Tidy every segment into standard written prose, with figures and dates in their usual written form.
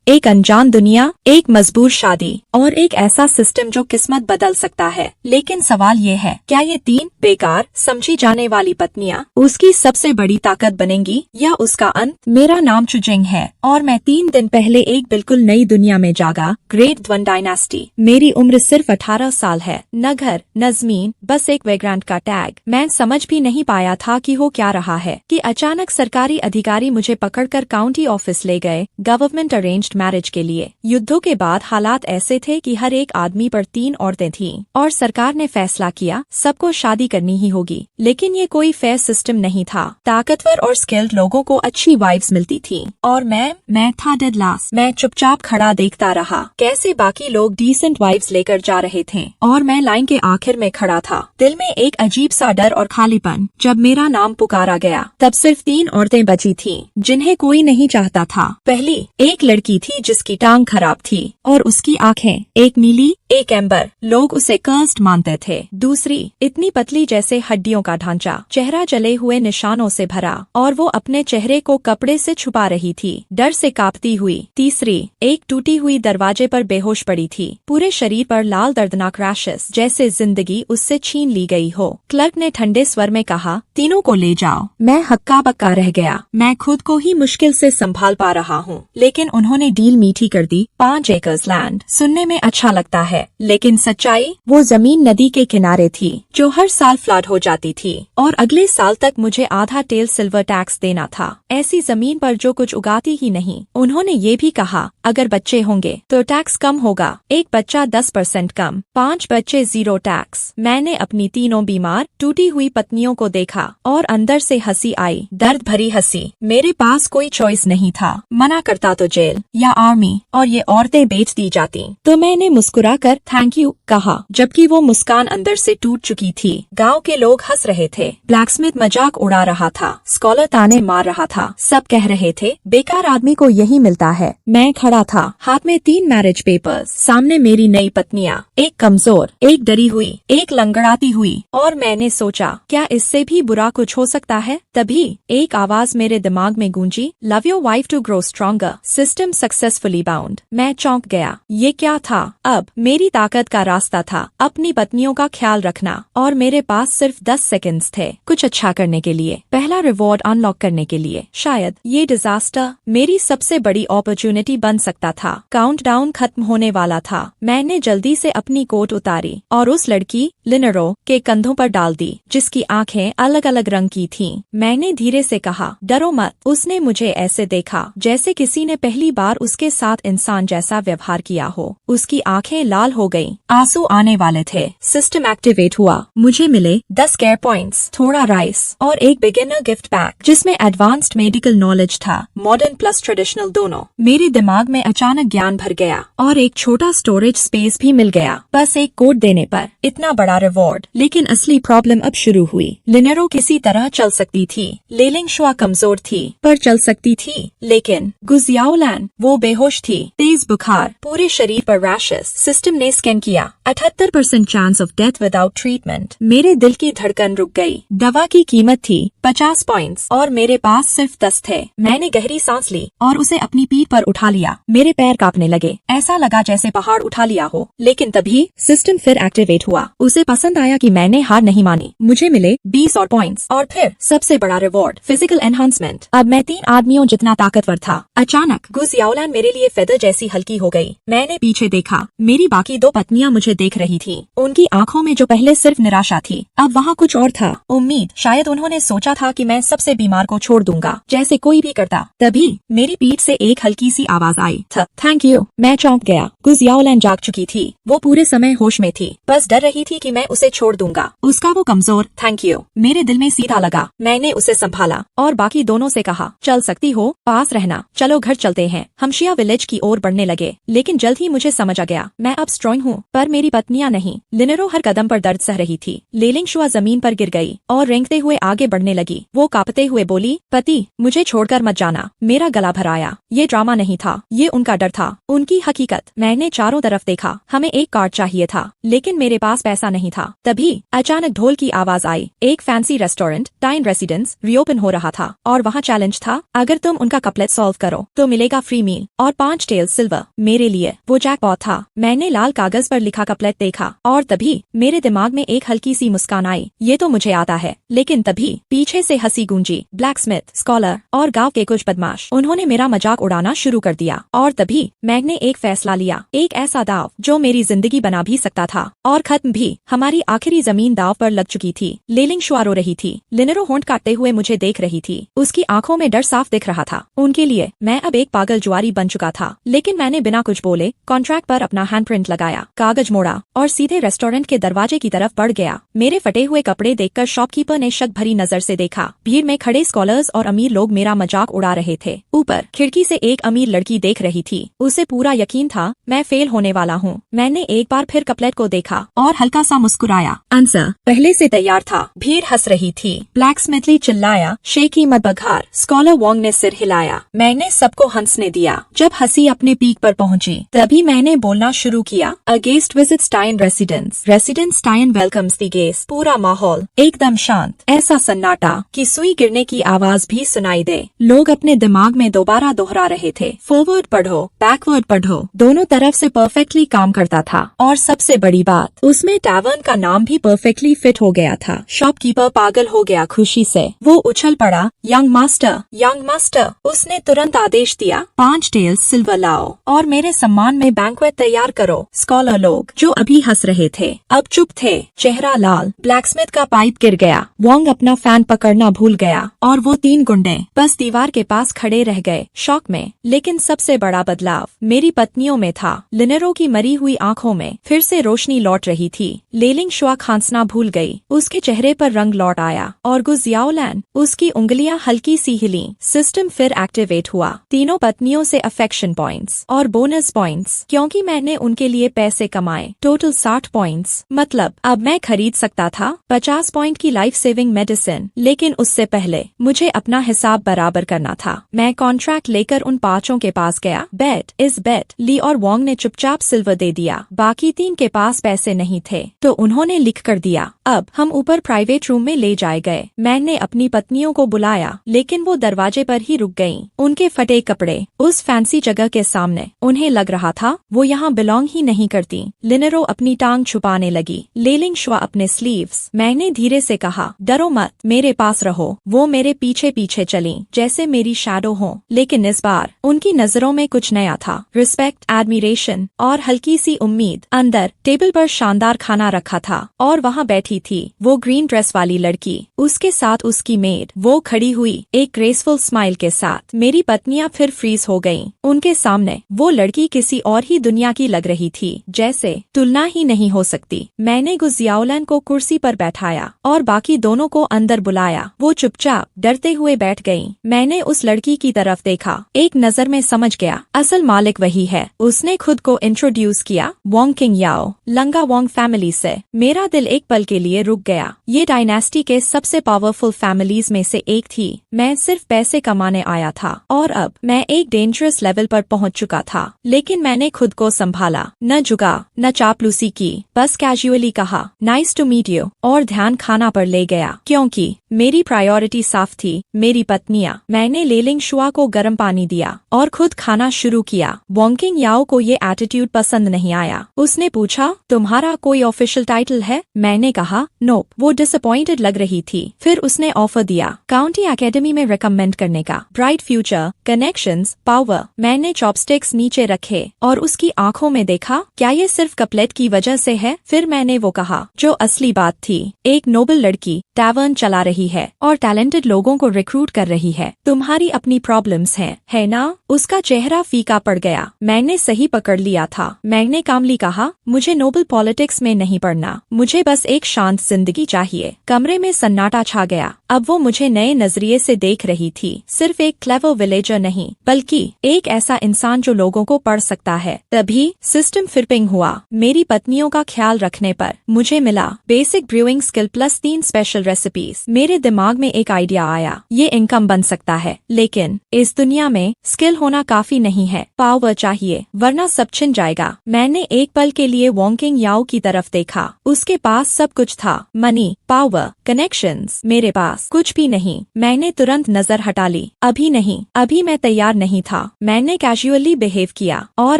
एक अनजान दुनिया, एक मजबूर शादी और एक ऐसा सिस्टम जो किस्मत बदल सकता है। लेकिन सवाल ये है, क्या ये तीन बेकार समझी जाने वाली पत्नियां उसकी सबसे बड़ी ताकत बनेंगी या उसका अंत? मेरा नाम चुजिंग है और मैं 3 दिन पहले एक बिल्कुल नई दुनिया में जागा, ग्रेट वन डायनास्टी। मेरी उम्र सिर्फ 18 साल है, न घर न जमीन, बस एक वेग्रांट का टैग। मैं समझ भी नहीं पाया था कि हो क्या रहा है कि अचानक सरकारी अधिकारी मुझे पकड़कर काउंटी ऑफिस ले गए, गवर्नमेंट अरेंज्ड मैरिज के लिए। युद्धों के बाद हालात ऐसे थे कि हर एक आदमी पर 3 औरतें थीं और सरकार ने फैसला किया सबको शादी करनी ही होगी। लेकिन ये कोई फेयर सिस्टम नहीं था। ताकतवर और स्किल्ड लोगों को अच्छी वाइफ्स मिलती थी और मैं था डेड लास्ट। मैं चुपचाप खड़ा देखता रहा कैसे बाकी लोग डिसेंट वाइफ्स लेकर जा रहे थे और मैं लाइन के आखिर में खड़ा था। दिल में एक अजीब सा डर और खालीपन। जब मेरा नाम पुकारा गया तब सिर्फ 3 औरतें बची थीं जिन्हें कोई नहीं चाहता था। पहली एक लड़की थी जिसकी टांग खराब थी और उसकी आंखें एक नीली एक एम्बर, लोग उसे कर्स्ड मानते थे। दूसरी इतनी पतली जैसे हड्डियों का ढांचा, चेहरा जले हुए निशानों से भरा और वो अपने चेहरे को कपड़े से छुपा रही थी, डर से कांपती हुई। तीसरी एक टूटी हुई दरवाजे पर बेहोश पड़ी थी, पूरे शरीर पर लाल दर्दनाक रैशेस, जैसे जिंदगी उससे छीन ली गई हो। क्लर्क ने ठंडे स्वर में कहा, तीनों को ले जाओ। मैं हक्का बक्का रह गया। मैं खुद को ही मुश्किल से संभाल पा रहा हूँ, लेकिन उन्होंने डील मीठी कर दी। 5 एकर्स लैंड। सुनने में अच्छा लगता है, लेकिन सच्चाई? वो जमीन नदी के किनारे थी जो हर साल फ्लड हो जाती थी और अगले साल तक मुझे आधा टेल सिल्वर टैक्स देना था। ऐसी जमीन पर जो कुछ उगाती ही नहीं। उन्होंने ये भी कहा, अगर बच्चे होंगे तो टैक्स कम होगा। एक बच्चा 10% कम, 5 बच्चे 0 टैक्स। मैंने अपनी तीनों बीमार टूटी हुई पत्नियों को देखा और अंदर से हंसी आई, दर्द भरी हंसी। मेरे पास कोई चॉइस नहीं था। मना करता तो जेल या आर्मी और ये औरतें बेच दी जाती। तो मैंने मुस्कुराकर थैंक यू कहा, जबकि वो मुस्कान अंदर से टूट चुकी थी। गांव के लोग हंस रहे थे, ब्लैकस्मिथ मजाक उड़ा रहा था, स्कॉलर ताने मार रहा था। सब कह रहे थे बेकार आदमी को यही मिलता है। मैं खड़ा था, हाथ में 3 मैरिज पेपर्स, सामने मेरी नई पत्नियां, एक कमजोर, एक डरी हुई, एक लंगड़ाती हुई। और मैंने सोचा, क्या इससे भी बुरा कुछ हो सकता है? तभी एक आवाज मेरे दिमाग में गूंजी, love your wife to grow stronger, system successfully bound. मैं चौंक गया। ये क्या था? अब मेरी ताकत का रास्ता था अपनी पत्नियों का ख्याल रखना और मेरे पास सिर्फ 10 सेकंड्स थे कुछ अच्छा करने के लिए, पहला रिवॉर्ड अनलॉक करने के लिए। शायद ये डिजास्टर मेरी सबसे बड़ी अपॉर्चुनिटी बन सकता था। काउंटडाउन खत्म होने वाला था। मैंने जल्दी से अपनी कोट उतारी और उस लड़की लिनरो के कंधों पर डाल दी जिसकी आंखें अलग अलग रंग की थीं। मैंने धीरे से कहा, डरो मत। उसने मुझे ऐसे देखा जैसे किसी ने पहली बार उसके साथ इंसान जैसा व्यवहार किया हो। उसकी आंखें लाल हो गईं, आंसू आने वाले थे। सिस्टम एक्टिवेट हुआ। मुझे मिले 10 केयर पॉइंट्स, थोड़ा राइस और एक बिगिनर गिफ्ट पैक जिसमें एडवांस्ड मेडिकल नॉलेज था, मॉडर्न प्लस ट्रेडिशनल दोनों। मेरे दिमाग में अचानक ज्ञान भर गया और एक छोटा स्टोरेज स्पेस भी मिल गया, बस एक कोड देने पर। इतना बड़ा रिवॉर्ड। लेकिन असली प्रॉब्लम अब शुरू हुई। लिनेरो किसी तरह चल सकती थी, लेलिंग शुआ कमजोर थी पर चल सकती थी। लेकिन गुजियाओलैन, वो बेहोश थी, तेज बुखार, पूरे शरीर पर रैशेस। सिस्टम ने स्कैन किया, 78% chance of death without treatment. मेरे दिल की धड़कन रुक गई। दवा की कीमत थी 50 पॉइंट्स और मेरे पास सिर्फ 10 थे। मैंने गहरी सांस ली और उसे अपनी पीठ पर उठा लिया। मेरे पैर कांपने लगे, ऐसा लगा जैसे पहाड़ उठा लिया हो। लेकिन तभी सिस्टम फिर एक्टिवेट हुआ। उसे पसंद आया कि मैंने हार नहीं मानी। मुझे मिले 20 और पॉइंट्स और फिर सबसे बड़ा रिवॉर्ड, फिजिकल एनहांसमेंट। अब मैं 3 आदमियों जितना ताकतवर था। अचानक गुजियाओलैन मेरे लिए फेदर जैसी हल्की हो गई। मैंने पीछे देखा, मेरी बाकी 2 पत्नियां मुझे देख रही थीं। उनकी आंखों में जो पहले सिर्फ निराशा थी, अब वहाँ कुछ और था, उम्मीद। शायद उन्होंने सोचा था कि मैं सबसे बीमार को छोड़ दूंगा, जैसे कोई भी करता। तभी मेरी पीठ से एक हल्की सी आवाज आई, थैंक यू। मैं चौंक गया। गुजियाओलैन जाग चुकी थी। वो पूरे समय होश में थी, बस डर रही थी कि मैं उसे छोड़ दूंगा। उसका वो कमजोर थैंक यू मेरे दिल में सीधा लगा। मैंने उसे संभाला और बाकी दोनों से कहा, चल सकती हो, पास रहना, चलो घर चलते हैं। हम शिया विलेज की ओर बढ़ने लगे, लेकिन जल्द ही मुझे समझ आ गया, मैं अब स्ट्रॉन्ग हूँ पर मेरी पत्नियां नहीं। लिनेरो हर कदम पर दर्द सह रही थी। लेलिंग शुआ जमीन पर गिर गई और रेंगते हुए आगे बढ़ने लगी। वो कांपते हुए बोली, पति मुझे छोड़कर मत जाना। मेरा गला भर आया। ये ड्रामा नहीं था, ये उनका डर था, उनकी हकीकत। मैंने चारों तरफ देखा। हमें एक कार्ड चाहिए था, लेकिन मेरे पास पैसा नहीं था। तभी अचानक ढोल की आवाज आई। एक फैंसी रेस्टोरेंट, टाइन रेसिडेंस, रीओपन हो रहा था और वहाँ चैलेंज था, अगर तुम उनका कपलेट सॉल्व करो तो मिलेगा फ्री मील। मील और 5 टेल सिल्वर। मेरे लिए वो जैकपॉट था। मैंने लाल कागज पर लिखा कपलेट देखा और तभी मेरे दिमाग में एक हल्की सी मुस्कान आई। ये तो मुझे आता है। लेकिन तभी पीछे से हंसी गूंजी। ब्लैकस्मिथ, स्कॉलर और गांव के कुछ बदमाश, उन्होंने मेरा मजाक उड़ाना शुरू कर दिया। और तभी मैग ने एक फैसला लिया, एक ऐसा दाव जो मेरी जिंदगी बना भी सकता था और खत्म भी। हमारी आखिरी जमीन दाव पर लग चुकी थी। लेलिंग शुआ रो रही थी। लिनेरो होंठ काटते हुए मुझे देख रही थी। उसकी आंखों में डर साफ दिख रहा था। उनके लिए मैं अब एक पागल जुआरी बन चुका था। लेकिन मैंने बिना कुछ बोले कॉन्ट्रैक्ट पर अपना हैंडप्रिंट लगाया, कागज मोड़ा और सीधे रेस्टोरेंट के दरवाजे की तरफ बढ़ गया। मेरे फटे हुए कपड़े देखकर शॉपकीपर ने शक भरी नजर से देखा। भीड़ में खड़े स्कॉलर्स और अमीर लोग मेरा मजाक उड़ा रहे थे। ऊपर खिड़की से एक अमीर लड़की देख रही थी। उसे पूरा यकीन था मैं फेल होने वाला हूँ। मैंने एक बार फिर कपलेट को देखा और हल्का सा मुस्कुराया। आंसर पहले से तैयार था। भीड़ हंस रही थी। ब्लैकस्मिथली चिल्लाया, शेखी मत बघार। स्कॉलर वोंग ने सिर हिलाया। मैंने सबको हंसने दिया। जब हंसी अपने पीक पर पहुंची तभी मैंने बोलना शुरू किया, a guest visit Stein residence. Residence Stein welcomes the guest. पूरा माहौल एकदम शांत, ऐसा सन्नाटा कि सुई गिरने की आवाज भी सुनाई दे। लोग अपने दिमाग में दोबारा दोहरा रहे थे, फॉरवर्ड पढ़ो, बैकवर्ड पढ़ो। दोनों तरफ से परफेक्टली काम करता था। और सबसे बड़ी बात, उसमें टैवर्न का नाम भी परफेक्टली फिट हो गया था। शॉपकीपर पागल हो गया खुशी से। वो उछल पड़ा, यंग मास्टर, यंग मास्टर। उसने तुरंत आदेश दिया, 5 टेल सिल्वर लाओ और मेरे सम्मान में बैंक्वेट तैयार करो। स्कॉलर लोग जो अभी हंस रहे थे अब चुप थे, चेहरा लाल। ब्लैकस्मिथ का पाइप गिर गया। वोंग अपना फैन पकड़ना भूल गया और वो 3 गुंडे बस दीवार के पास खड़े रह गए, शॉक में। लेकिन सबसे बड़ा बदलाव मेरी पत्नियों में था। लिनेरो की मरी हुई आंखों में फिर से रोशनी लौट रही थी। लेलिंग शुआ खांसना भूल गई। उसके चेहरे पर रंग लौट आया और गुजियाओलैन, उसकी उंगलियां हल्की सी हिली। सिस्टम फिर एक्टिवेट हुआ। तीनों पत्नियों से अफेक्शन पॉइंट्स और बोनस पॉइंट्स, क्योंकि मैंने उनके लिए पैसे कमाए। Total 60 points. मतलब अब मैं खरीद सकता था 50 पॉइंट की लाइफ सेविंग मेडिसिन। लेकिन उससे पहले मुझे अपना हिसाब बराबर करना था। मैं कॉन्ट्रैक्ट लेकर उन 5 के पास गया। बेट इज बेट। ली और वोंग ने चुपचाप सिल्वर दे दिया। बाकी 3 के पास पैसे नहीं थे तो उन्होंने लिख कर दिया। अब हम ऊपर प्राइवेट रूम में ले जाए गए। मैंने अपनी पत्नियों को बुलाया लेकिन वो दरवाजे पर ही रुक गईं। उनके फटे कपड़े उस फैंसी जगह के सामने। उन्हें लग रहा था वो यहाँ बिलोंग ही नहीं करती। लिनेरो अपनी टांग छुपाने लगी। लेलिंग शुआ अपने स्लीव्स। मैंने धीरे से कहा, डरो मत, मेरे पास रहो। वो मेरे पीछे पीछे चली जैसे मेरी शैडो हो। लेकिन इस बार उनकी नजरों में कुछ नया था, रिस्पेक्ट, एडमिरेशन और हल्की सी उम्मीद। अंदर टेबल पर शानदार खाना रखा था और वहाँ बैठी थी वो ग्रीन ड्रेस वाली लड़की, उसके साथ उसकी मेड। वो खड़ी हुई एक ग्रेसफुल स्माइल के साथ। मेरी पत्नियां फिर फ्रीज हो गईं। उनके सामने वो लड़की किसी और ही दुनिया की लग रही थी, जैसे तुलना ही नहीं हो सकती। मैंने गुजियाओलैन को कुर्सी पर बैठाया और बाकी दोनों को अंदर बुलाया। वो चुपचाप डरते हुए बैठ गईं। मैंने उस लड़की की तरफ देखा। एक नजर में समझ गया, असल मालिक वही है। उसने खुद को इंट्रोड्यूस किया, वोंग किंग याओ, लंगा वोंग फैमिली से। मेरा दिल एक पल के लिए रुक गया। ये डायनेस्टी के सबसे पावरफुल फैमिलीज में से एक थी। मैं सिर्फ पैसे कमाने आया था और अब मैं एक डेंजरस लेवल पर पहुंच चुका था। लेकिन मैंने खुद को संभाला, न झुका न चापलूसी की। बस कैजुअली कहा, नाइस टू मीट यू, और ध्यान खाना पर ले गया क्योंकि मेरी प्रायोरिटी साफ थी, मेरी पत्नियां। मैंने लेलिंग शुआ को गर्म पानी दिया और खुद खाना शुरू किया। वोंग किंग याओ को ये एटीट्यूड पसंद नहीं आया। उसने पूछा, तुम्हारा कोई ऑफिशियल टाइटल है? मैंने कहा, नोप। वो डिसअपॉइंटेड लग रही थी। फिर उसने ऑफर दिया, काउंटी एकेडमी में रिकमेंड करने का। Bright future, connections, power. मैंने चॉपस्टिक्स नीचे रखे और उसकी आंखों में देखा, क्या ये सिर्फ कपलेट की वजह से है? फिर मैंने वो कहा जो असली बात थी, एक नोबल लड़की टैवर्न चला रही है और टैलेंटेड लोगों को रिक्रूट कर रही है। तुम्हारी अपनी प्रॉब्लम्स हैं, है ना? उसका चेहरा फीका पड़ गया। मैंने सही पकड़ लिया था। मैंने कामली कहा, मुझे नोबल पॉलिटिक्स में नहीं पढ़ना, मुझे बस एक शांत जिंदगी चाहिए। कमरे में सन्नाटा छा गया। अब वो मुझे नए नजरिए से देख रही थी, सिर्फ एक क्लेवर विलेजर नहीं बल्कि एक ऐसा इंसान जो लोगों को पढ़ सकता है। तभी सिस्टम फ्लिपिंग हुआ। मेरी पत्नियों का ख्याल रखने पर मुझे मिला basic brewing skill plus 3 special recipes. मेरे मेरे दिमाग में एक आइडिया आया, ये इनकम बन सकता है, लेकिन इस दुनिया में स्किल होना काफी नहीं है, पावर चाहिए, वरना सब छिन जाएगा। मैंने एक पल के लिए वॉन्किंग याओ की तरफ देखा। उसके पास सब कुछ था, मनी, पावर, कनेक्शंस। मेरे पास कुछ भी नहीं। मैंने तुरंत नजर हटा ली। अभी नहीं, अभी मैं तैयार नहीं था। मैंने कैजुअली बिहेव किया और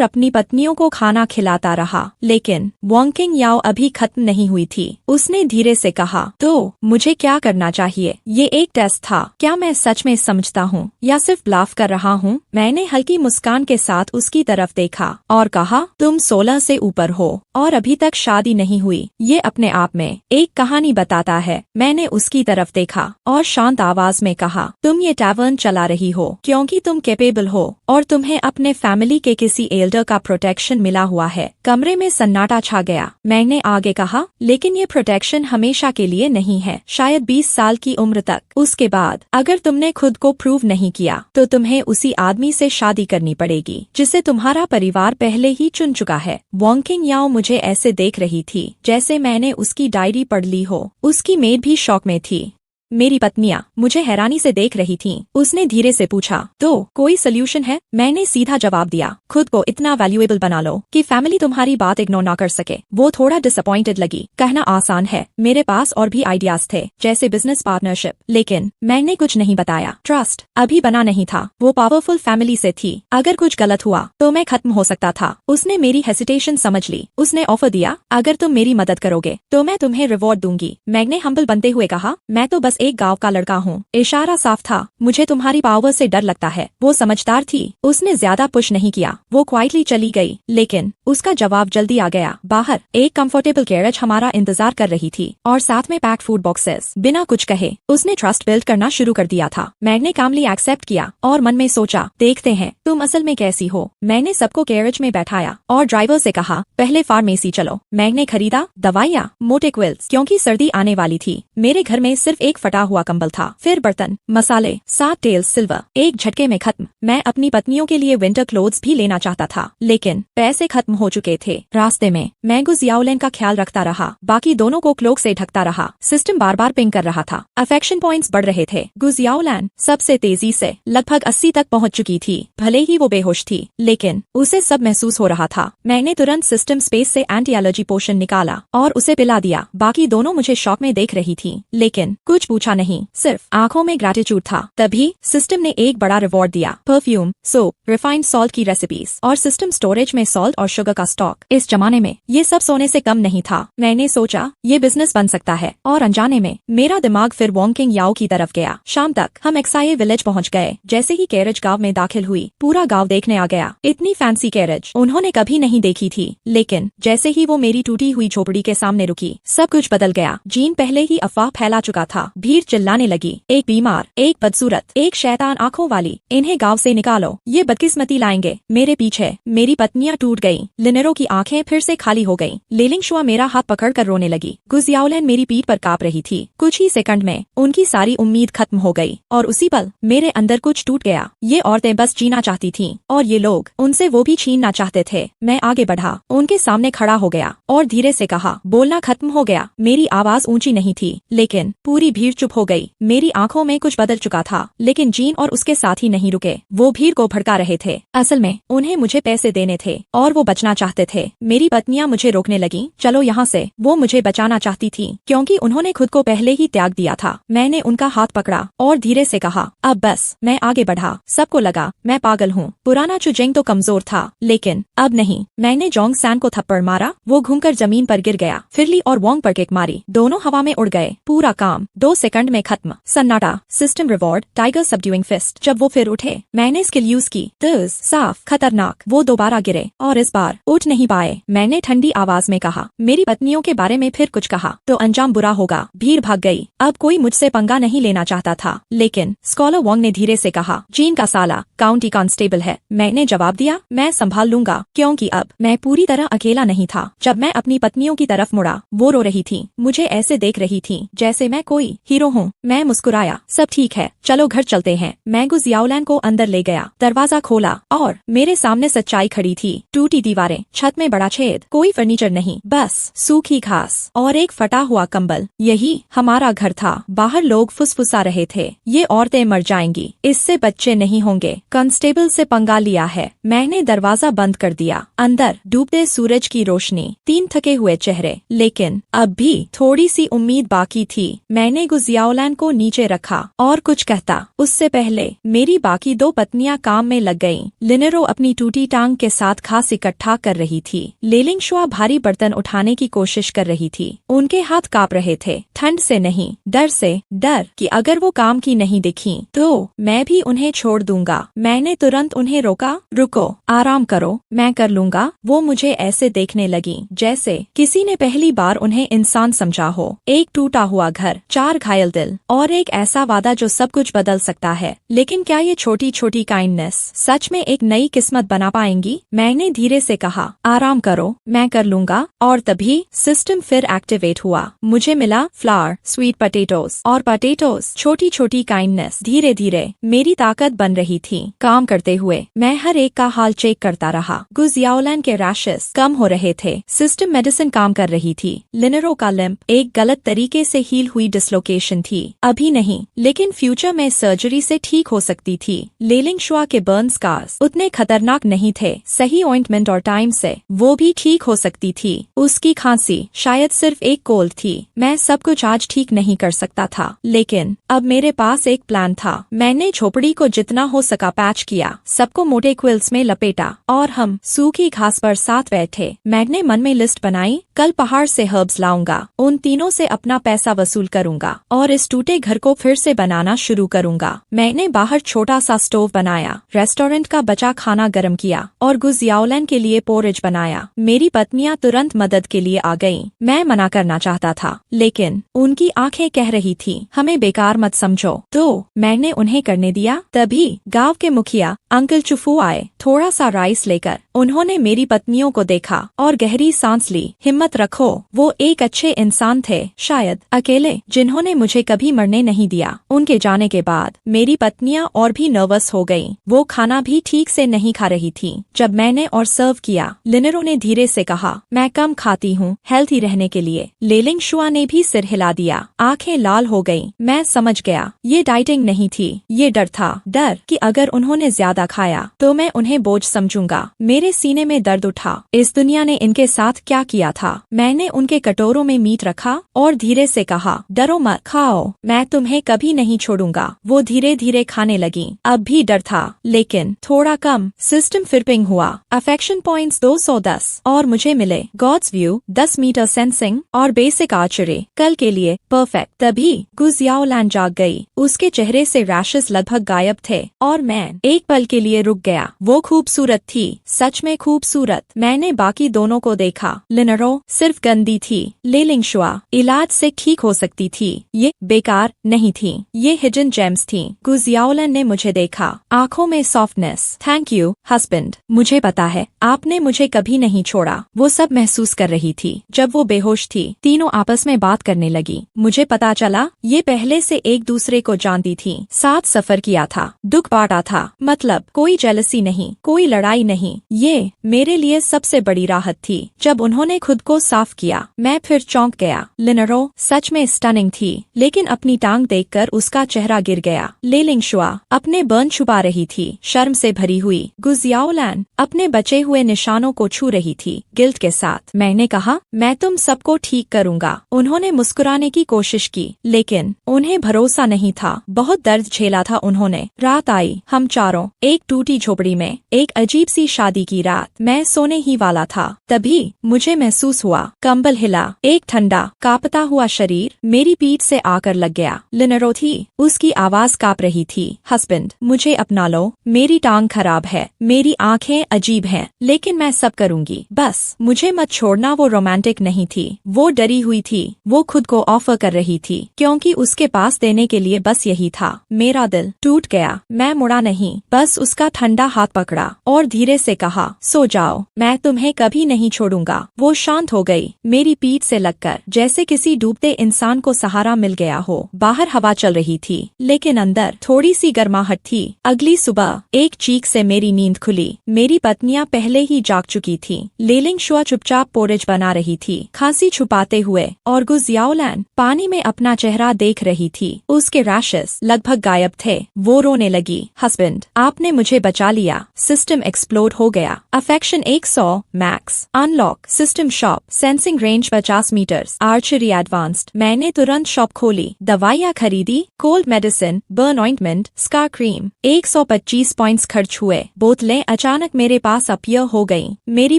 अपनी पत्नियों को खाना खिलाता रहा, लेकिन वॉन्किंग याओ अभी खत्म नहीं हुई थी। उसने धीरे से कहा, तो मुझे क्या करना चाहिए? ये एक टेस्ट था। क्या मैं सच में समझता हूँ या सिर्फ ब्लाफ कर रहा हूँ? मैंने हल्की मुस्कान के साथ उसकी तरफ देखा और कहा, तुम 16 से ऊपर हो और अभी तक शादी नहीं हुई। ये अपने आप में एक कहानी बताता है। मैंने उसकी तरफ देखा और शांत आवाज में कहा, तुम ये टैवर्न चला रही हो क्योंकि तुम कैपेबल हो और तुम्हें अपने फैमिली के किसी एल्डर का प्रोटेक्शन मिला हुआ है। कमरे में सन्नाटा छा गया। मैंने आगे कहा, लेकिन ये प्रोटेक्शन हमेशा के लिए नहीं है, शायद 20 साल की उम्र तक। उसके बाद अगर तुमने खुद को प्रूव नहीं किया तो तुम्हें उसी आदमी से शादी करनी पड़ेगी जिसे तुम्हारा परिवार पहले ही चुन चुका है। वॉन्किंग याओ मुझे ऐसे देख रही थी जैसे मैंने उसकी डायरी पढ़ ली हो। उसकी मेड भी शॉक में थी। मेरी पत्नियां मुझे हैरानी से देख रही थीं। उसने धीरे से पूछा, तो कोई सोल्यूशन है? मैंने सीधा जवाब दिया, खुद को इतना वैल्यूएबल बना लो कि फैमिली तुम्हारी बात इग्नोर ना कर सके। वो थोड़ा डिसअपॉइंटेड लगी। कहना आसान है, मेरे पास और भी आइडियाज थे, जैसे बिजनेस पार्टनरशिप, लेकिन मैंने कुछ नहीं बताया। ट्रस्ट अभी बना नहीं था। वो पावरफुल फैमिली से थी। अगर कुछ गलत हुआ तो मैं खत्म हो सकता था। उसने मेरी हेसिटेशन समझ ली। उसने ऑफर दिया, अगर तुम मेरी मदद करोगे तो मैं तुम्हें रिवॉर्ड दूंगी। मैंने हम्बल बनते हुए कहा, मैं तो बस एक गांव का लड़का हूँ। इशारा साफ था, मुझे तुम्हारी पावर से डर लगता है। वो समझदार थी। उसने ज्यादा पुश नहीं किया। वो क्वाइटली चली गई, लेकिन उसका जवाब जल्दी आ गया। बाहर एक कंफर्टेबल कैरेज हमारा इंतजार कर रही थी और साथ में पैक्ड फूड बॉक्सेस। बिना कुछ कहे उसने ट्रस्ट बिल्ड करना शुरू कर दिया था। मैंने कामली एक्सेप्ट किया और मन में सोचा, देखते हैं तुम असल में कैसी हो। मैंने सबको कैरेज में बैठाया और ड्राइवर से कहा, पहले फार्मेसी चलो। मैंने खरीदा दवाइयाँ, मोटे क्विल्स, क्योंकि सर्दी आने वाली थी। मेरे घर में सिर्फ एक फटा हुआ कंबल था। फिर बर्तन, मसाले, 7 टेल्स सिल्वर, एक झटके में खत्म। मैं अपनी पत्नियों के लिए विंटर क्लोथ्स भी लेना चाहता था, लेकिन पैसे खत्म हो चुके थे। रास्ते में मैं गुज याओलैन का ख्याल रखता रहा, बाकी दोनों को क्लोक से ढकता रहा। सिस्टम बार बार पिंग कर रहा था। अफेक्शन पॉइंट्स बढ़ रहे थे। गुज याओलैन सबसे तेजी से लगभग 80 तक पहुंच चुकी थी। भले ही वो बेहोश थी, लेकिन उसे सब महसूस हो रहा था। मैंने तुरंत सिस्टम स्पेस से एंटी एलर्जी पोशन निकाला और उसे पिला दिया। बाकी दोनों मुझे शॉक में देख रही थी, लेकिन कुछ पूछा नहीं, सिर्फ आंखों में ग्रैटिट्यूड था। तभी सिस्टम ने एक बड़ा रिवॉर्ड दिया, परफ्यूम, सोप, रिफाइंड सॉल्ट की रेसिपीज और सिस्टम स्टोरेज में सॉल्ट और शुगर का स्टॉक। इस जमाने में ये सब सोने से कम नहीं था। मैंने सोचा ये बिजनेस बन सकता है, और अनजाने में मेरा दिमाग फिर वॉन्किंग याओ की तरफ गया। शाम तक हम एक्साये विलेज पहुंच गए। जैसे ही कैरेज गांव में दाखिल हुई, पूरा गांव देखने आ गया। इतनी फैंसी कैरेज उन्होंने कभी नहीं देखी थी, लेकिन जैसे ही वो मेरी टूटी हुई झोपड़ी के सामने रुकी, सब कुछ बदल गया। जीन पहले ही अफवाह फैला चुका था। भीड़ चिल्लाने लगी, एक बीमार, एक बदसूरत, एक शैतान आंखों वाली, इन्हें गांव से निकालो, ये बदकिस्मती लाएंगे। मेरे पीछे मेरी पत्नियां टूट गईं। लिनेरो की आंखें फिर से खाली हो गईं। लेलिंग शुआ मेरा हाथ पकड़कर रोने लगी। गुज याओलैन मेरी पीठ पर कांप रही थी। कुछ ही सेकंड में उनकी सारी उम्मीद खत्म हो गई, और उसी पल मेरे अंदर कुछ टूट गया। ये औरतें बस जीना चाहती थीं, और ये लोग उनसे वो भी छीनना चाहते थे। मैं आगे बढ़ा, उनके सामने खड़ा हो गया और धीरे से कहा, बोलना खत्म हो गया। मेरी आवाज ऊंची नहीं थी, लेकिन पूरी भीड़ चुप हो गई। मेरी आंखों में कुछ बदल चुका था, लेकिन जीन और उसके साथी नहीं रुके। वो भीड़ को भड़का रहे थे। असल में उन्हें मुझे पैसे देने थे और वो बचना चाहते थे। मेरी पत्नियां मुझे रोकने लगीं, चलो यहाँ से। वो मुझे बचाना चाहती थी क्योंकि उन्होंने खुद को पहले ही त्याग दिया था। मैंने उनका हाथ पकड़ा और धीरे से कहा, अब बस। मैं आगे बढ़ा। सबको लगा मैं पागल हूँ। पुराना चुजेंग तो कमजोर था, लेकिन अब नहीं। मैंने जोंग सैन को थप्पड़ मारा। वो घूमकर जमीन पर गिर गया। फिरली और वोंग पर किक मारी। दोनों हवा में उड़ गए। पूरा काम 2 सेकंड में खत्म। सन्नाटा। System reward, tiger subduing fist. जब वो फिर उठे, मैंने स्किल यूज की। तेज, साफ, खतरनाक। वो दोबारा गिरे और इस बार उठ नहीं पाए। मैंने ठंडी आवाज में कहा, मेरी पत्नियों के बारे में फिर कुछ कहा तो अंजाम बुरा होगा। भीड़ भाग गई। अब कोई मुझसे पंगा नहीं लेना चाहता था, लेकिन स्कॉलर वोंग ने धीरे से कहा, जीन का साला काउंटी कांस्टेबल है। मैंने जवाब दिया, मैं संभाल लूंगा, क्योंकि अब मैं पूरी तरह अकेला नहीं था। जब मैं अपनी पत्नियों की तरफ मुड़ा, वो रो रही थी। मुझे ऐसे देख रही थी जैसे मैं कोई हीरो हूँ। मैं मुस्कुराया। सब ठीक है, चलो घर चलते हैं। मैं गु जियाओलैन को अंदर ले गया, दरवाजा खोला और मेरे सामने सच्चाई खड़ी थी। टूटी दीवारें, छत में बड़ा छेद, कोई फर्नीचर नहीं, बस सूखी घास और एक फटा हुआ कंबल। यही हमारा घर था। बाहर लोग फुसफुसा रहे थे, ये औरतें मर जाएंगी, इससे बच्चे नहीं होंगे, कांस्टेबल से पंगा लिया है। मैंने दरवाजा बंद कर दिया। अंदर डूबते सूरज की रोशनी, 3 थके हुए चेहरे, लेकिन अब भी थोड़ी सी उम्मीद बाकी थी। मैंने गु जियाओलैन को नीचे रखा और कुछ कहता उससे पहले मेरी बाकी 2 पत्नियां काम में लग गईं। लिनेरो अपनी टूटी टांग के साथ घास इकट्ठा कर रही थी। लेलिंगशुआ भारी बर्तन उठाने की कोशिश कर रही थी। उनके हाथ कांप रहे थे, ठंड से नहीं, डर से। डर कि अगर वो काम की नहीं दिखी तो मैं भी उन्हें छोड़ दूंगा। मैंने तुरंत उन्हें रोका। रुको, आराम करो, मैं कर लूंगा। वो मुझे ऐसे देखने लगी जैसे किसी ने पहली बार उन्हें इंसान समझा हो। एक टूटा हुआ घर, 4 घायल दिल और एक ऐसा वादा जो सब कुछ बदल सकता है। लेकिन क्या ये छोटी छोटी काइंडनेस सच में एक नई किस्मत बना पाएंगी? मैंने धीरे से कहा, आराम करो, मैं कर लूंगा। और तभी सिस्टम फिर एक्टिवेट हुआ। मुझे मिला फ्लावर, स्वीट पोटैटोज और पोटैटोज। छोटी छोटी काइंडनेस धीरे धीरे मेरी ताकत बन रही थी। काम करते हुए मैं हर एक का हाल चेक करता रहा। गु जियाओलैन के रैशेस कम हो रहे थे। सिस्टम मेडिसिन काम कर रही थी। लिनेरो का लिम्प एक गलत तरीके से हील हुई डिसलोकेशन थी। अभी नहीं, लेकिन फ्यूचर में सर्जरी से ठीक हो सकती थी। लेलिंगशुआ के बर्न स्कार्स उतने खतरनाक नहीं थे। सही ऑइंटमेंट और टाइम से वो भी ठीक हो सकती थी। उसकी खांसी शायद सिर्फ एक कोल्ड थी। मैं सब कुछ आज ठीक नहीं कर सकता था, लेकिन अब मेरे पास एक प्लान था। मैंने झोपड़ी को जितना हो सका पैच किया, सबको मोटे क्विल्स में लपेटा और हम सूखी घास पर साथ बैठे। मैंने मन में लिस्ट बनाई, कल पहाड़ से हर्ब्स लाऊंगा, उन तीनों से अपना पैसा वसूल करूंगा और इस टूटे घर को फिर से बनाना शुरू करूंगा। मैंने बाहर छोटा सा स्टोव बनाया, रेस्टोरेंट का बचा खाना गर्म किया और गु जियाओलैन के लिए पोरिज बनाया। मेरी पत्नियां तुरंत मदद के लिए आ गईं। मैं मना करना चाहता था, लेकिन उनकी आंखें कह रही थी, हमें बेकार मत समझो। तो मैंने उन्हें करने दिया। तभी गांव के मुखिया अंकल चुफू आए, थोड़ा सा राइस लेकर। उन्होंने मेरी पत्नियों को देखा और गहरी सांस ली। हिम्मत रखो, वो एक अच्छे इंसान थे, शायद अकेले, जिन्होंने मुझे कभी मरने नहीं दिया। उनके जाने के बाद मेरी पत्नियां और भी नर्वस हो गईं। वो खाना भी ठीक से नहीं खा रही थी। जब मैंने और सर्व किया, लिनेरो ने धीरे से कहा, मैं कम खाती हूँ हेल्थी रहने के लिए। लेलिंगशुआ ने भी सिर हिला दिया, आंखें लाल हो गईं। मैं समझ गया, ये डाइटिंग नहीं थी, ये डर था। डर कि अगर उन्होंने ज्यादा खाया तो मैं उन्हें बोझ समझूंगा। मेरे सीने में दर्द उठा। इस दुनिया ने इनके साथ क्या किया था? मैंने उनके कटोरों में मीट रखा और धीरे से कहा, डरो मत, खाओ, मैं तुम्हें कभी नहीं छोड़ूंगा। वो धीरे धीरे खाने लगी। अब भी डर था, लेकिन थोड़ा कम। सिस्टम फिर पिंग हुआ। अफेक्शन पॉइंट्स 210 और मुझे मिले गॉड्स व्यू, 10 मीटर सेंसिंग और बेसिक आर्चरी। कल के लिए परफेक्ट। तभी गु जियाओलैन जाग गई। उसके चेहरे से रैशेस लगभग गायब थे और मैं एक पल के लिए रुक गया। वो खूबसूरत थी, सच में खूबसूरत। मैंने बाकी दोनों को देखा। लिनेरो सिर्फ गंदी थी, लेलिंगशुआ इलाज से ठीक हो सकती थी। ये बेकार नहीं थी, ये हिडन जेम्स थी। गु जियाओलैन ने मुझे देखा, आंखों में सॉफ्टनेस। थैंक यू हस्बैंड, मुझे पता है आपने मुझे कभी नहीं छोड़ा। वो सब महसूस कर रही थी। जब वो बेहोश थी, तीनों आपस में बात करने लगी। मुझे पता चला ये पहले से एक दूसरे को जानती थी, साथ सफर किया था, दुख बांटा था। मतलब कोई जेलसी नहीं, कोई लड़ाई नहीं। ये मेरे लिए सबसे बड़ी राहत थी। जब उन्होंने खुद को साफ किया, मैं फिर चौंक गया। लिनेरो सच में स्टनिंग थी, लेकिन अपनी टांग देखकर उसका चेहरा गिर गया। लेलिंगशुआ अपने बर्न छुपा रही थी, शर्म से भरी हुई। गु जियाओलैन अपने बचे हुए निशानों को छू रही थी, गिल्ट के साथ। मैंने कहा, मैं तुम सबको ठीक करूंगा। उन्होंने मुस्कुराने की कोशिश की, लेकिन उन्हें भरोसा नहीं था। बहुत दर्द झेला था उन्होंने। रात आई, हम चारों एक टूटी झोपड़ी में, एक अजीब सी शादी की रात। मैं सोने ही वाला था, तभी मुझे महसूस हुआ, कंबल हिला। एक ठंडा कांपता हुआ शरीर मेरी पीठ से आकर लग गया। लिनेरो थी, उसकी आवाज कांप रही थी, हस्बैंड मुझे अपना लो, मेरी टांग खराब है, मेरी आंखें अजीब हैं, लेकिन मैं सब करूंगी, बस मुझे मत छोड़ना। वो रोमांटिक नहीं थी, वो डरी हुई थी। वो खुद को ऑफर कर रही थी, क्योंकि उसके पास देने के लिए बस यही था। मेरा दिल टूट गया। मैं मुड़ा नहीं, बस उसका ठंडा हाथ पकड़ा और धीरे से कहा, सो जाओ, मैं तुम्हें कभी नहीं छोड़ूंगा। वो शांत हो गई, मेरी पीठ से लगकर, जैसे किसी डूबते इंसान को सहारा मिल गया हो। बाहर हवा चल रही थी, लेकिन अंदर थोड़ी सी गर्माहट थी। अगली सुबह एक चीख से मेरी नींद खुली। मेरी पत्नियां पहले ही जाग चुकी थी। लेलिंग शुआ चुपचाप पोरिज बना रही थी, खांसी छुपाते हुए, और गु जियाओलैन पानी में अपना चेहरा देख रही थी। उसके रैशेस लगभग गायब थे। वो रोने लगी। हस्बैंड, आपने मुझे बचा लिया। सिस्टम एक्सप्लोड हो गया। Affection 100 max unlock. System shop sensing range 50 metres. Archery advanced. मैंने तुरंत शॉप खोली, दवाइयाँ खरीदी, cold medicine, burn ointment, scar cream. 125 points खर्च हुए। बोतलें अचानक मेरे पास अपीयर हो गईं। मेरी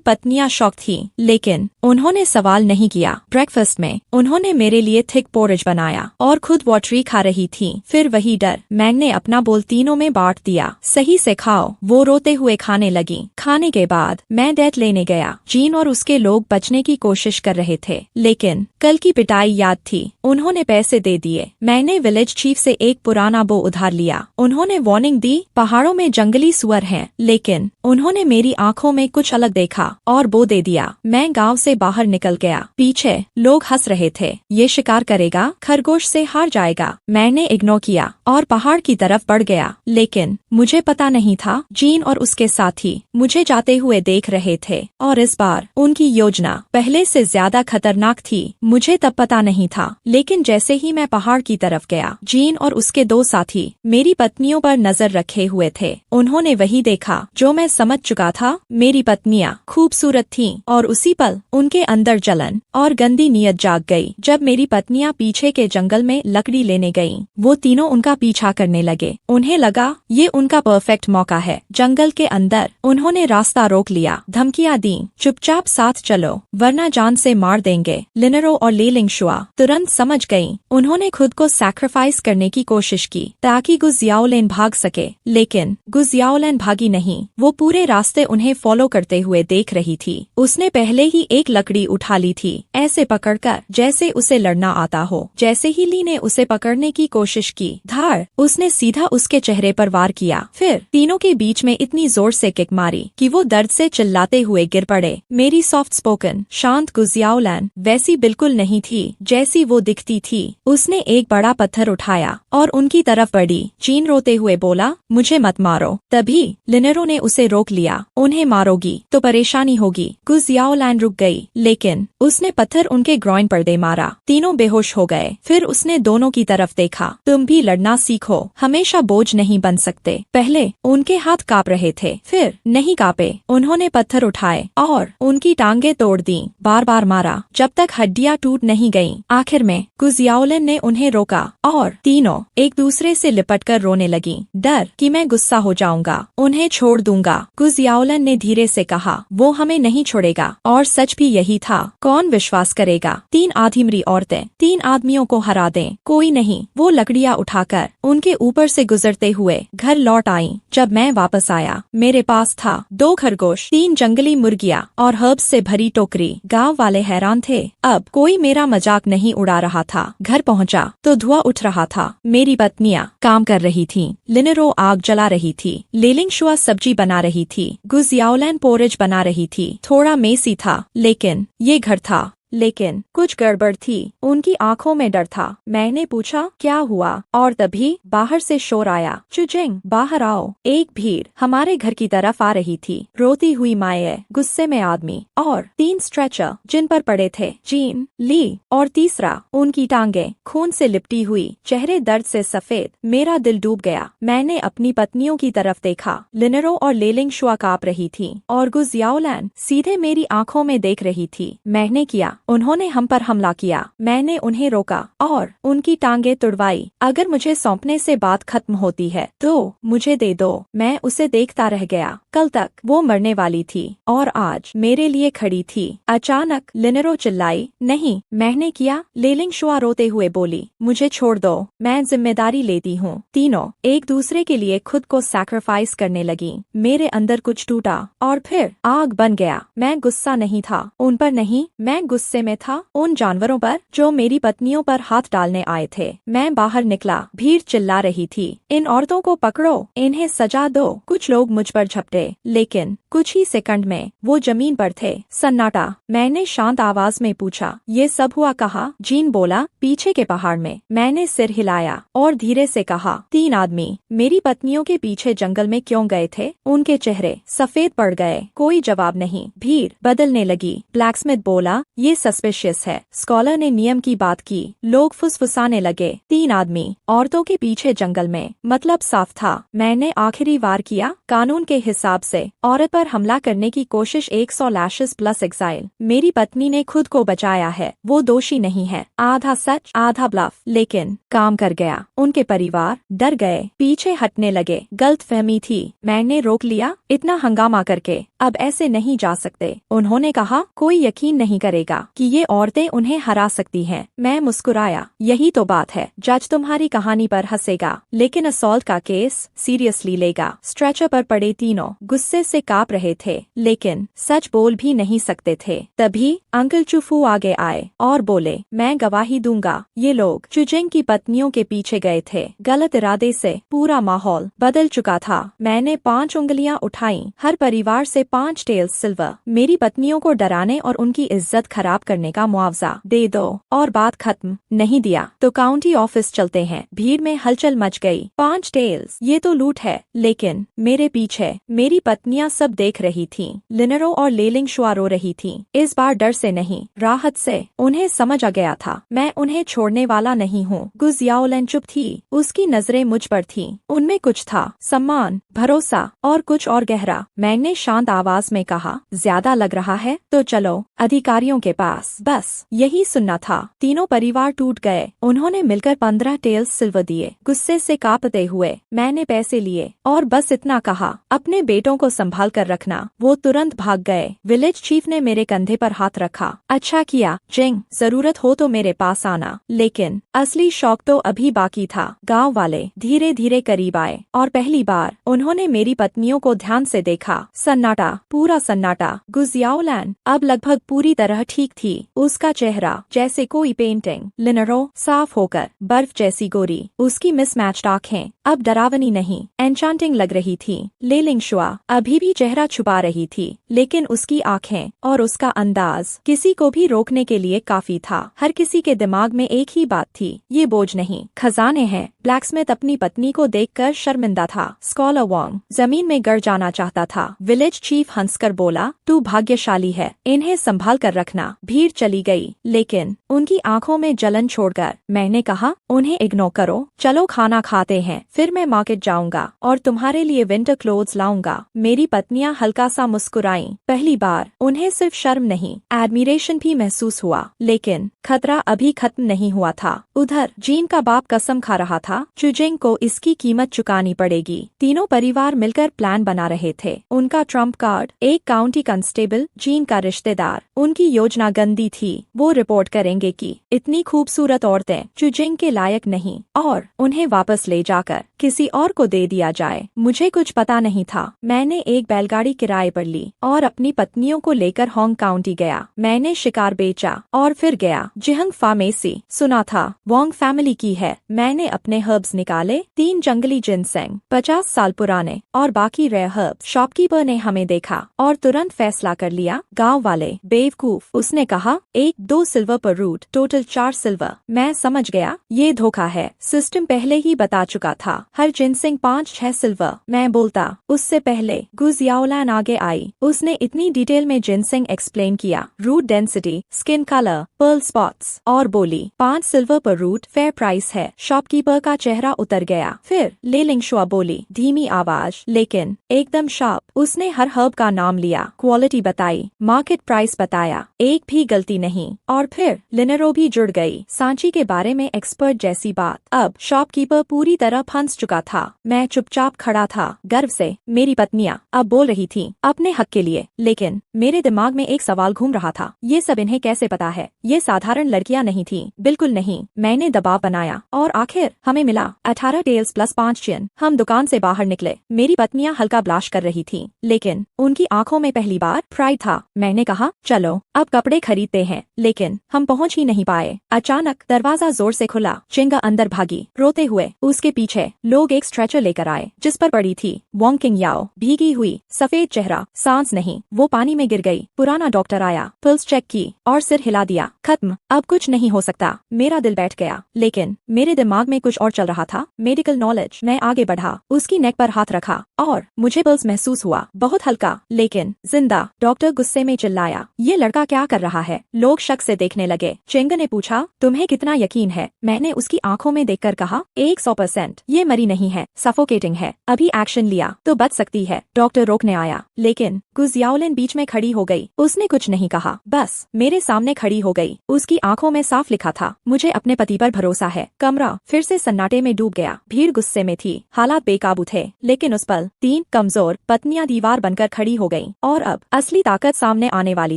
पत्नियां शॉक थी, लेकिन उन्होंने सवाल नहीं किया। ब्रेकफास्ट में उन्होंने मेरे लिए थिक पोरिज बनाया और खुद वॉटरी खा रही थी। फिर वही डर, मैंने अपना बोल तीनों में बांट दिया। सही से खाओ। वो रोते हुए खाने लगी। खाने के बाद मैं डेट लेने गया। जीन और उसके लोग बचने की कोशिश कर रहे थे, लेकिन कल की पिटाई याद थी। उन्होंने पैसे दे दिए। मैंने विलेज चीफ से एक पुराना बो उधार लिया। उन्होंने वार्निंग दी, पहाड़ों में जंगली सुअर हैं, लेकिन उन्होंने मेरी आंखों में कुछ अलग देखा और बो दे दिया। मैं गांव से बाहर निकल गया। पीछे लोग हंस रहे थे। ये शिकार करेगा, खरगोश से हार जाएगा। मैंने इग्नोर किया और पहाड़ की तरफ बढ़ गया, लेकिन मुझे पता नहीं था जीन और उसके साथी मुझे जाते हुए देख रहे थे, और इस बार उनकी योजना पहले से ज्यादा खतरनाक थी। मुझे तब पता नहीं था, लेकिन जैसे ही मैं पहाड़ की तरफ गया, जीन और उसके दो साथी मेरी पत्नियों पर नजर रखे हुए थे। उन्होंने वही देखा जो मैं समझ चुका था। मेरी पत्नियां खूबसूरत थीं, और उसी पल उनके अंदर जलन और गंदी नीयत जाग गई। जब मेरी पत्नियां पीछे के जंगल में लकड़ी लेने गईं, वो तीनों उनका पीछा करने लगे। उन्हें लगा ये उनका परफेक्ट मौका है। जंगल के अंदर उन्होंने रास्ता रोक लिया, धमकियां दी, चुपचाप साथ चलो वरना जान से मार देंगे। लिनरो और लेलिंग शुआ तुरंत समझ गईं। उन्होंने खुद को सैक्रिफाइस करने की कोशिश की ताकि गु जियाओलैन भाग सके, लेकिन गु जियाओलैन भागी नहीं। वो पूरे रास्ते उन्हें फॉलो करते हुए देख रही थी। उसने पहले ही एक लकड़ी उठा ली थी, ऐसे पकड़कर जैसे उसे लड़ना आता हो। जैसे ही ली ने उसे पकड़ने की कोशिश की, धार उसने सीधा उसके चेहरे पर वार किया। फिर तीनों के बीच में इतनी जोर से किक मारी कि वो दर्द से चिल्लाते हुए गिर पड़े। मेरी सॉफ्ट स्पोकन शांत गु जियाओलैन वैसी बिल्कुल नहीं थी जैसी वो दिखती थी। उसने एक बड़ा पत्थर उठाया और उनकी तरफ बढ़ी। जीन रोते हुए बोला, मुझे मत मारो। तभी लिनेरो ने उसे रोक लिया। उन्हें मारोगी तो परेशानी होगी। गु जियाओलैन रुक गई, लेकिन उसने पत्थर उनके ग्रॉइन पर दे मारा। तीनों बेहोश हो गए। फिर उसने दोनों की तरफ देखा। तुम भी लड़ना सीखो, हमेशा बोझ नहीं बन सकते। पहले उनके हाथ कांप रहे थे, फिर नहीं कांपे। उन्होंने पत्थर उठाए और उनकी टांगे तोड़ दी। बार बार मारा जब तक हड्डियां टूट नहीं गईं। आखिर में गु जियाओलैन ने उन्हें रोका और तीनों एक दूसरे से लिपटकर रोने लगी। डर कि मैं गुस्सा हो जाऊंगा, उन्हें छोड़ दूंगा। गु जियाओलैन ने धीरे से कहा, वो हमें नहीं छोड़ेगा। और सच भी यही था। कौन विश्वास करेगा? 3 आधिमरी औरतें 3 आदमियों को हरा दें, कोई नहीं। वो लकड़ियां उठाकर उनके ऊपर से गुजरते हुए घर लौट आईं। जब मैं वापस आया, मेरे पास था 2 खरगोश, 3 जंगली मुर्गियां और हर्ब्स से भरी टोकरी। गांव वाले हैरान थे। अब कोई मेरा मजाक नहीं उड़ा रहा था। घर पहुंचा तो धुआं उठ रहा था। मेरी पत्नियां काम कर रही थीं। लिनेरो आग जला रही थी। लेलिंग शुआ सब्जी बना रही थी। गु जियाओलैन पोरिज बना रही थी। थोड़ा मेसी था, लेकिन ये घर था। लेकिन कुछ गड़बड़ थी। उनकी आंखों में डर था। मैंने पूछा, क्या हुआ? और तभी बाहर से शोर आया, चुजिंग बाहर आओ। एक भीड़ हमारे घर की तरफ आ रही थी। रोती हुई माए, गुस्से में आदमी और 3 स्ट्रेचर जिन पर पड़े थे जीन, ली और तीसरा उनकी टांगे खून से लिपटी हुई, चेहरे दर्द से सफेद। मेरा दिल डूब गया। मैंने अपनी पत्नियों की तरफ देखा। लिनेरो और लेलिंग शुआ कांप रही थी और गु जियाओलैन सीधे मेरी आंखों में देख रही थी। मैंने किया। उन्होंने हम पर हमला किया। मैंने उन्हें रोका और उनकी टांगे तुड़वाई। अगर मुझे सौंपने से बात खत्म होती है तो मुझे दे दो। मैं उसे देखता रह गया। कल तक वो मरने वाली थी और आज मेरे लिए खड़ी थी। अचानक लिनेरो चिल्लाई, नहीं। मैंने किया। लेलिंग शुआ रोते हुए बोली, मुझे छोड़ दो, मैं जिम्मेदारी लेती हूँ। तीनों एक दूसरे के लिए खुद को सैक्रिफाइस करने लगी। मेरे अंदर कुछ टूटा और फिर आग बन गया। मैं गुस्सा नहीं था उन पर, नहीं, मैं गुस्से गुस्से में था उन जानवरों पर जो मेरी पत्नियों पर हाथ डालने आए थे। मैं बाहर निकला, भीड़ चिल्ला रही थी, इन औरतों को पकड़ो, इन्हें सजा दो। कुछ लोग मुझ पर झपटे, लेकिन कुछ ही सेकंड में वो जमीन पर थे। सन्नाटा। मैंने शांत आवाज में पूछा, ये सब हुआ कहाँ? जीन बोला, पीछे के पहाड़ में। मैंने सिर हिलाया और धीरे से कहा, 3 आदमी मेरी पत्नियों के पीछे जंगल में क्यों गए थे? उनके चेहरे सफेद पड़ गए। कोई जवाब नहीं। भीड़ बदलने लगी। ब्लैकस्मिथ बोला, ये सस्पिशियस है। स्कॉलर ने नियम की बात की। लोग फुसफुसाने लगे। 3 आदमी औरतों के पीछे जंगल में, मतलब साफ था। मैंने आखिरी वार किया। कानून के हिसाब से औरत पर हमला करने की कोशिश 100 लैशेस प्लस एक्साइल। मेरी पत्नी ने खुद को बचाया है, वो दोषी नहीं है। आधा सच आधा ब्लफ, लेकिन काम कर गया। उनके परिवार डर गए, पीछे हटने लगे। गलतफहमी थी। मैंने रोक लिया, इतना हंगामा करके अब ऐसे नहीं जा सकते। उन्होंने कहा, कोई यकीन नहीं करेगा कि ये औरतें उन्हें हरा सकती हैं। मैं मुस्कुराया, यही तो बात है। जज तुम्हारी कहानी पर हंसेगा, लेकिन असॉल्ट का केस सीरियसली लेगा। स्ट्रेचर पर पड़े तीनों गुस्से से कांप रहे थे, लेकिन सच बोल भी नहीं सकते थे। तभी अंकल चुफू आगे आए और बोले, मैं गवाही दूंगा, ये लोग चुजिंग की पत्नियों के पीछे गए थे, गलत इरादे से। पूरा माहौल बदल चुका था। मैंने 5 उंगलियां उठाई। हर परिवार से 5 टेल्स सिल्वर। मेरी पत्नियों को डराने और उनकी इज्जत खराब करने का मुआवजा दे दो। और बात खत्म। नहीं दिया तो काउंटी ऑफिस चलते हैं। भीड़ में हलचल मच गई। 5 टेल्स, ये तो लूट है। लेकिन मेरे पीछे मेरी पत्नियां सब देख रही थीं। लिनरो और लेलिंग शुआ रो रही थीं। इस बार डर से नहीं, राहत से। उन्हें समझ आ गया था, मैं उन्हें छोड़ने वाला नहीं हूँ। गुजियाओलन चुप थी। उसकी नजरें मुझ पर थीं। उनमें कुछ था, सम्मान, भरोसा और कुछ और गहरा। मैंने शांत आवाज में कहा, ज्यादा लग रहा है तो चलो अधिकारियों के पास। बस यही सुनना था। तीनों परिवार टूट गए। उन्होंने मिलकर 15 टेल्स सिल्वर दिए। गुस्से से कांपते हुए मैंने पैसे लिए और बस इतना कहा, अपने बेटों को संभाल कर रखना। वो तुरंत भाग गए। विलेज चीफ ने मेरे कंधे पर हाथ रखा। अच्छा किया जिंग, जरूरत हो तो मेरे पास आना। लेकिन असली शौक तो अभी बाकी था। गांव वाले धीरे धीरे करीब आए और पहली बार उन्होंने मेरी पत्नियों को ध्यान से देखा। सन्नाटा, पूरा सन्नाटा। गुजियाओलन अब लगभग पूरी तरह ठीक थी। उसका चेहरा जैसे कोई पेंटिंग। लिनरो साफ होकर बर्फ जैसी गोरी। उसकी मिसमैच्ड आंखें अब डरावनी नहीं, एन्चांटिंग लग रही थी। लेलिंग शुआ अभी भी चेहरा छुपा रही थी, लेकिन उसकी आंखें और उसका अंदाज किसी को भी रोकने के लिए काफी था। हर किसी के दिमाग में एक ही बात थी, ये बोझ नहीं, खजाने हैं। ब्लैकस्मिथ अपनी पत्नी को देखकर शर्मिंदा था। स्कॉलर वोंग जमीन में गिर जाना चाहता था। विलेज चीफ हंसकर बोला, तू भाग्यशाली है, इन्हें संभाल कर रखना। भीड़ चली गई, लेकिन उनकी आंखों में जलन छोड़कर मैंने कहा, उन्हें इग्नोर करो, चलो खाना खाते हैं, फिर मैं मार्केट जाऊंगा और तुम्हारे लिए विंटर क्लोथ्स लाऊंगा। मेरी पत्नियां हल्का सा मुस्कुराईं। पहली बार उन्हें सिर्फ शर्म नहीं, एडमिरेशन भी महसूस हुआ। लेकिन खतरा अभी खत्म नहीं हुआ था। उधर जीन का बाप कसम खा रहा था, चुजिंग को इसकी कीमत चुकानी पड़ेगी। तीनों परिवार मिलकर प्लान बना रहे थे। उनका ट्रम्प कार्ड एक काउंटी कांस्टेबल, जीन का रिश्तेदार। उनकी योजना गंदी थी। वो रिपोर्ट करेंगे कि इतनी खूबसूरत औरतें चुजिंग के लायक नहीं और उन्हें वापस ले जाकर किसी और को दे दिया जाए। मुझे कुछ पता नहीं था। मैंने एक बैलगाड़ी किराए पर ली और अपनी पत्नियों को लेकर होंग काउंटी गया। मैंने शिकार बेचा और फिर गया जिहंग फार्मेसी। सुना था वोंग फैमिली की है। मैंने अपने हर्ब्स निकाले, 3 जंगली जिनसेंग 50 साल पुराने और बाकी रेयर हर्ब्स। शॉपकीपर ने हमें देखा और तुरंत फैसला कर लिया, गांव वाले बेवकूफ। उसने कहा, 1-2 सिल्वर पर रूट, टोटल 4 सिल्वर। मैं समझ गया, ये धोखा है। सिस्टम पहले ही बता चुका था, हर जिनसेंग 5-6 सिल्वर। मैं बोलता उससे पहले गुजियाओलन आगे आई। उसने इतनी डिटेल में जिनसेंग एक्सप्लेन किया, root density, skin colour, pearl spots, और बोली 5 सिल्वर पर रूट फेयर प्राइस है। शॉपकीपर का चेहरा उतर गया। फिर लेलिंग शुआ बोली, धीमी आवाज लेकिन एकदम शार्प। उसने हर हर्ब का नाम लिया, क्वालिटी बताई, मार्केट प्राइस बताया, एक भी गलती नहीं। और फिर लिनरो भी जुड़ गई, सांची के बारे में एक्सपर्ट जैसी बात। अब शॉपकीपर पूरी तरह फंस चुका था। मैं चुपचाप खड़ा था। गर्व से मेरी पत्नियां अब बोल रही थीं अपने हक के लिए, लेकिन मेरे दिमाग में एक सवाल घूम रहा था, ये सब इन्हें कैसे पता है? ये साधारण लड़कियां नहीं थीं, बिल्कुल नहीं। मैंने दबाव बनाया और आखिर हमें मिला 18 टेल्स प्लस 5 चिन। हम दुकान से बाहर निकले। मेरी पत्नियां हल्का ब्लाश कर रही थीं, लेकिन उनकी आंखों में पहली बार प्राइड था। मैंने कहा, चलो अब कपड़े खरीदते हैं, लेकिन हम पहुंच ही नहीं पाए। अचानक दरवाजा जोर से खुला। चिंगा अंदर भागी रोते हुए। उसके पीछे लोग एक स्ट्रेचर लेकर आए जिस पर पड़ी थी वोंग किंग याओ, भीगी हुई, सफेद चेहरा, सांस नहीं। वो पानी में गिर गई। पुराना डॉक्टर आया, पल्स चेक की और सिर हिला दिया। खत्म, अब कुछ नहीं हो सकता। मेरा दिल बैठ गया, लेकिन मेरे दिमाग में कुछ और चल रहा था। Medical knowledge. मैं आगे बढ़ा, उसकी नेक पर हाथ रखा और मुझे पल्स महसूस हुआ, बहुत हल्का लेकिन जिंदा। डॉक्टर गुस्से में चिल्लाया, ये लड़का क्या कर रहा है? लोग शक से देखने लगे। चेंग ने पूछा, तुम्हें कितना यकीन है? मैंने उसकी आंखों में देखकर कहा, 100%। ये मरी नहीं है, सफोकेटिंग है। अभी एक्शन लिया तो बच सकती है। डॉक्टर रोकने आया, लेकिन गुजियाओलिन बीच में खड़ी हो गई। उसने कुछ नहीं कहा, बस मेरे सामने खड़ी हो गई। उसकी आंखों में साफ लिखा था, मुझे अपने पति पर भरोसा है। कमरा फिर से सन्नाटे में डूब गया। भीड़ गुस्से में थी, हालात बेकाबू थे, लेकिन उस पल 3 कमजोर पत्नियां दीवार बनकर खड़ी हो गईं और अब असली ताकत सामने आने वाली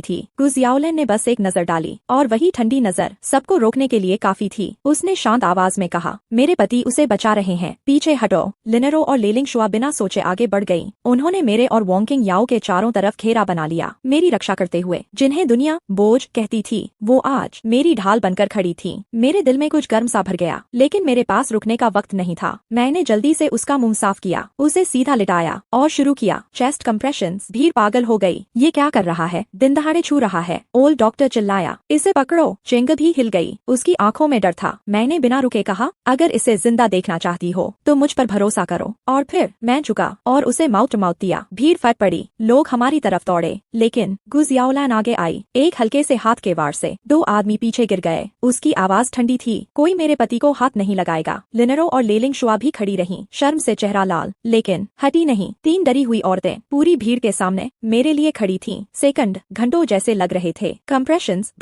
थी। गुजियाओलिन ने बस एक नजर डाली और वही ठंडी नजर सबको रोकने के लिए काफी थी। उसने शांत आवाज में कहा, मेरे पति उसे बचा रहे हैं, पीछे हटो। लिनेरो और लेलिंग शुआ बिना सोचे आगे बढ़ गयी। उन्होंने मेरे और वोंग किंग याओ के चारों तरफ घेरा बना लिया, मेरी रक्षा करते हुए। जिन्हें दुनिया बोझ कहती थी, वो आज मेरी ढाल बनकर खड़ी थी। मेरे दिल में कुछ गर्म सा भर गया, लेकिन मेरे पास रुकने का वक्त नहीं था। मैंने जल्दी से उसका मुंह साफ किया, उसे सीधा लिटाया और शुरू किया चेस्ट कंप्रेशंस। भीड़ पागल हो गई, ये क्या कर रहा है? दिन दहाड़े छू रहा है। ओल्ड डॉक्टर चिल्लाया, इसे पकड़ो। चिंग भी हिल गई, उसकी आंखों में डर था। मैंने बिना रुके कहा, अगर इसे जिंदा देखना चाहती हो तो मुझ पर भरोसा करो। और फिर मैं झुका और उसे माउथ टू माउथ दिया। भीड़ फट पड़ी, लोग हमारी तरफ दौड़े, लेकिन गुजियाओलिन आगे आई। एक हल्के से हाथ के वार से 2 आदमी पीछे गिर गए। उसकी आवाज ठंडी थी, कोई मेरे पति को हाथ नहीं लगाएगा। लिनेरो और लेलिंग शुआ भी खड़ी रहीं, शर्म से चेहरा लाल, लेकिन हटी नहीं। 3 डरी हुई औरतें पूरी भीड़ के सामने मेरे लिए खड़ी थीं। सेकंड घंटों जैसे लग रहे थे। कंप्रेशंस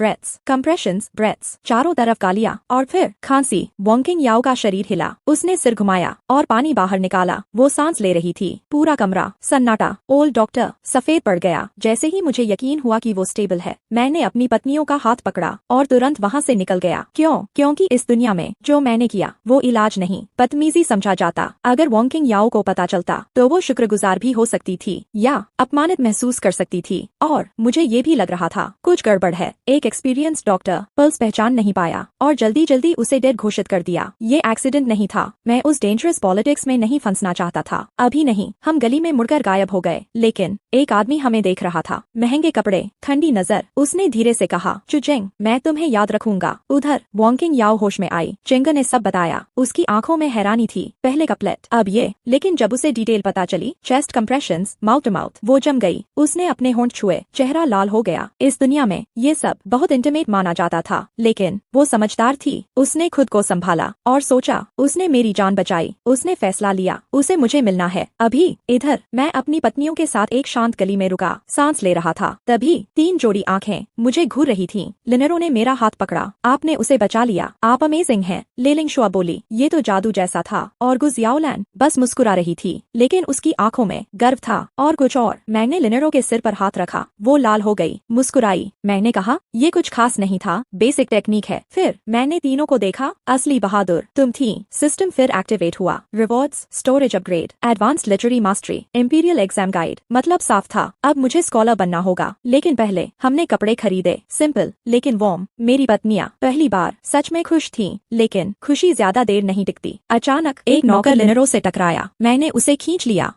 ब्रेथ्स, चारों तरफ गालियां और फिर खांसी। वोंग किंग याओ का शरीर हिला, उसने सिर घुमाया और पानी बाहर निकाला। वो सांस ले रही थी। पूरा कमरा सन्नाटा। ओल्ड डॉक्टर सफेद पड़ गया। जैसे ही मुझे यकीन हुआ कि वो स्टेबल है, मैंने अपनी पत्नियों का हाथ पकड़ा और तुरंत वहाँ से निकल गया। क्योंकि इस दुनिया में जो मैंने किया वो इलाज नहीं, बदतमीजी समझा जाता। अगर वोंग किंग याओ को पता चलता तो वो शुक्रगुजार भी हो सकती थी या अपमानित महसूस कर सकती थी। और मुझे ये भी लग रहा था कुछ गड़बड़ है। एक एक्सपीरियंस डॉक्टर पल्स पहचान नहीं पाया और जल्दी उसे डेड घोषित कर दिया। ये एक्सीडेंट नहीं था। मैं उस डेंजरस पॉलिटिक्स में नहीं फंसना चाहता था, अभी नहीं। हम गली में मुड़कर गायब हो गए, लेकिन एक आदमी हमें देख रहा था। महंगे कपड़े, ठंडी नजर। उसने धीरे से कहा, चुचेंग, मैं तुम्हें याद रखूंगा। उधर वोंग किंग याओ होश में आई। चेंग ने सब बताया। उसकी आंखों में हैरानी थी। पहले कपलेट, अब ये। लेकिन जब उसे डिटेल पता चली, chest compressions, mouth to mouth, वो जम गई। उसने अपने होंठ छुए, चेहरा लाल हो गया। इस दुनिया में ये सब बहुत इंटीमेट माना जाता था, लेकिन वो समझदार थी। उसने खुद को संभाला और सोचा, उसने मेरी जान बचाई। उसने फैसला लिया, उसे मुझे मिलना है अभी। इधर मैं अपनी पत्नियों के साथ एक शांत गली में रुका, सांस ले रहा था। तभी 3 जोड़ी आंखें मुझे घूर रही थीं। लिनेरो ने मेरा हाथ पकड़ा, आपने उसे बचा लिया, आप अमेजिंग हैं। लेलिंग शुआ बोली, ये तो जादू जैसा था। और गुजियाओलिन बस मुस्कुरा रही थी, लेकिन उसकी आंखों में गर्व था और कुछ और। मैंने लिनेरो के सिर पर हाथ रखा, वो लाल हो गई, मुस्कुराई। मैंने कहा, ये कुछ खास नहीं था, बेसिक टेक्निक है। फिर मैंने तीनों को देखा, असली बहादुर तुम थी। सिस्टम फिर एक्टिवेट हुआ। Rewards, storage upgrade, advanced literary mastery, imperial exam guide. मतलब साफ था, अब मुझे स्कॉलर बनना होगा। लेकिन पहले हमने कपड़े खरीदे, सिंपल लेकिन वार्म। मेरी पत्नियां पहली बार सच में खुश थीं, लेकिन खुशी ज्यादा देर नहीं टिकती। अचानक एक नौकर लिनेरो से टकराया। मैंने उसे खींच लिया।